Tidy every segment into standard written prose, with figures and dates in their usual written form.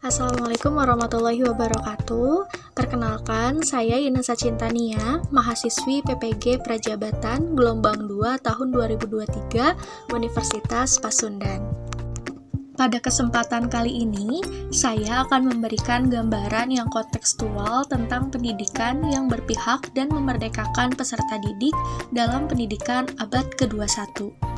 Assalamualaikum warahmatullahi wabarakatuh. Perkenalkan, saya Inessa Cintania, mahasiswi PPG Prajabatan Gelombang 2 tahun 2023 Universitas Pasundan. Pada kesempatan kali ini, saya akan memberikan gambaran yang kontekstual tentang pendidikan yang berpihak dan memerdekakan peserta didik dalam pendidikan abad ke-21.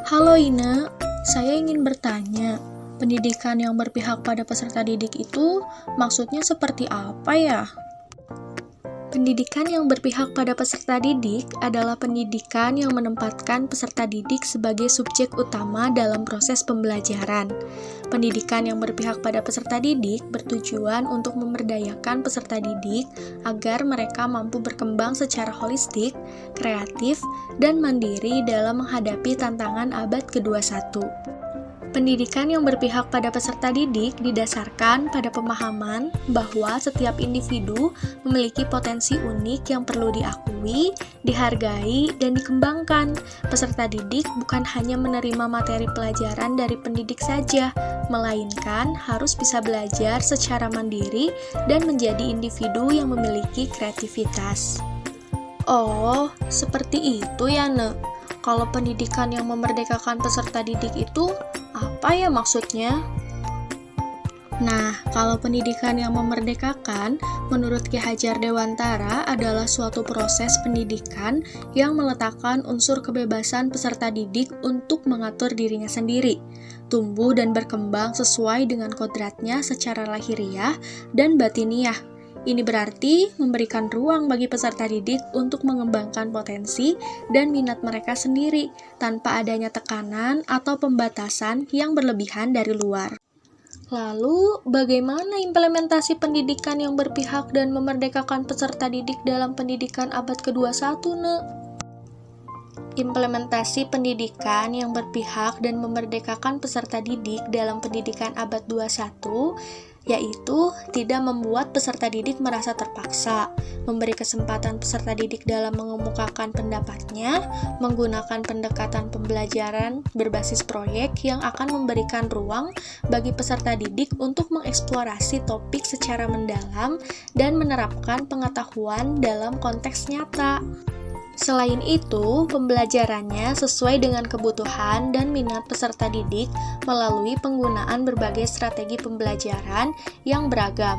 Halo Ina, saya ingin bertanya, pendidikan yang berpihak pada peserta didik itu maksudnya seperti apa ya? Pendidikan yang berpihak pada peserta didik adalah pendidikan yang menempatkan peserta didik sebagai subjek utama dalam proses pembelajaran. Pendidikan yang berpihak pada peserta didik bertujuan untuk memberdayakan peserta didik agar mereka mampu berkembang secara holistik, kreatif, dan mandiri dalam menghadapi tantangan abad ke-21. Pendidikan yang berpihak pada peserta didik didasarkan pada pemahaman bahwa setiap individu memiliki potensi unik yang perlu diakui, dihargai, dan dikembangkan. Peserta didik bukan hanya menerima materi pelajaran dari pendidik saja, melainkan harus bisa belajar secara mandiri dan menjadi individu yang memiliki kreativitas. Oh, seperti itu ya, Ne. Kalau pendidikan yang memerdekakan peserta didik itu apa ya maksudnya? Nah, kalau pendidikan yang memerdekakan, menurut Ki Hajar Dewantara adalah suatu proses pendidikan yang meletakkan unsur kebebasan peserta didik untuk mengatur dirinya sendiri, tumbuh dan berkembang sesuai dengan kodratnya secara lahiriah dan batiniah. Ini berarti memberikan ruang bagi peserta didik untuk mengembangkan potensi dan minat mereka sendiri, tanpa adanya tekanan atau pembatasan yang berlebihan dari luar. Lalu, bagaimana implementasi pendidikan yang berpihak dan memerdekakan peserta didik dalam pendidikan abad ke-21, Ne? Implementasi pendidikan yang berpihak dan memerdekakan peserta didik dalam pendidikan abad 21 yaitu tidak membuat peserta didik merasa terpaksa, memberi kesempatan peserta didik dalam mengemukakan pendapatnya, menggunakan pendekatan pembelajaran berbasis proyek yang akan memberikan ruang bagi peserta didik untuk mengeksplorasi topik secara mendalam dan menerapkan pengetahuan dalam konteks nyata. Selain itu, pembelajarannya sesuai dengan kebutuhan dan minat peserta didik melalui penggunaan berbagai strategi pembelajaran yang beragam,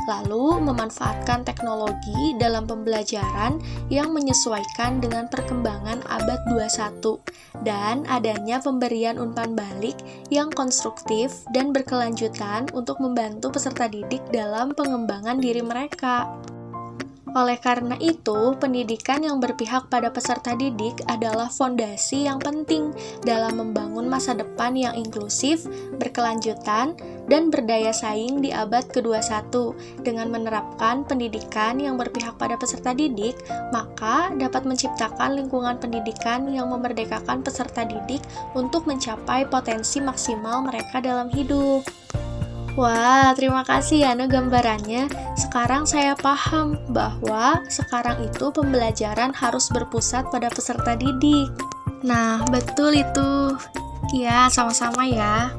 lalu memanfaatkan teknologi dalam pembelajaran yang menyesuaikan dengan perkembangan abad 21, dan adanya pemberian umpan balik yang konstruktif dan berkelanjutan untuk membantu peserta didik dalam pengembangan diri mereka. Oleh karena itu, pendidikan yang berpihak pada peserta didik adalah fondasi yang penting dalam membangun masa depan yang inklusif, berkelanjutan, dan berdaya saing di abad ke-21. Dengan menerapkan pendidikan yang berpihak pada peserta didik, maka dapat menciptakan lingkungan pendidikan yang memerdekakan peserta didik untuk mencapai potensi maksimal mereka dalam hidup. Wah, terima kasih ya Ne gambarannya. Sekarang saya paham bahwa sekarang itu pembelajaran harus berpusat pada peserta didik. Nah, betul itu. Ya, sama-sama ya.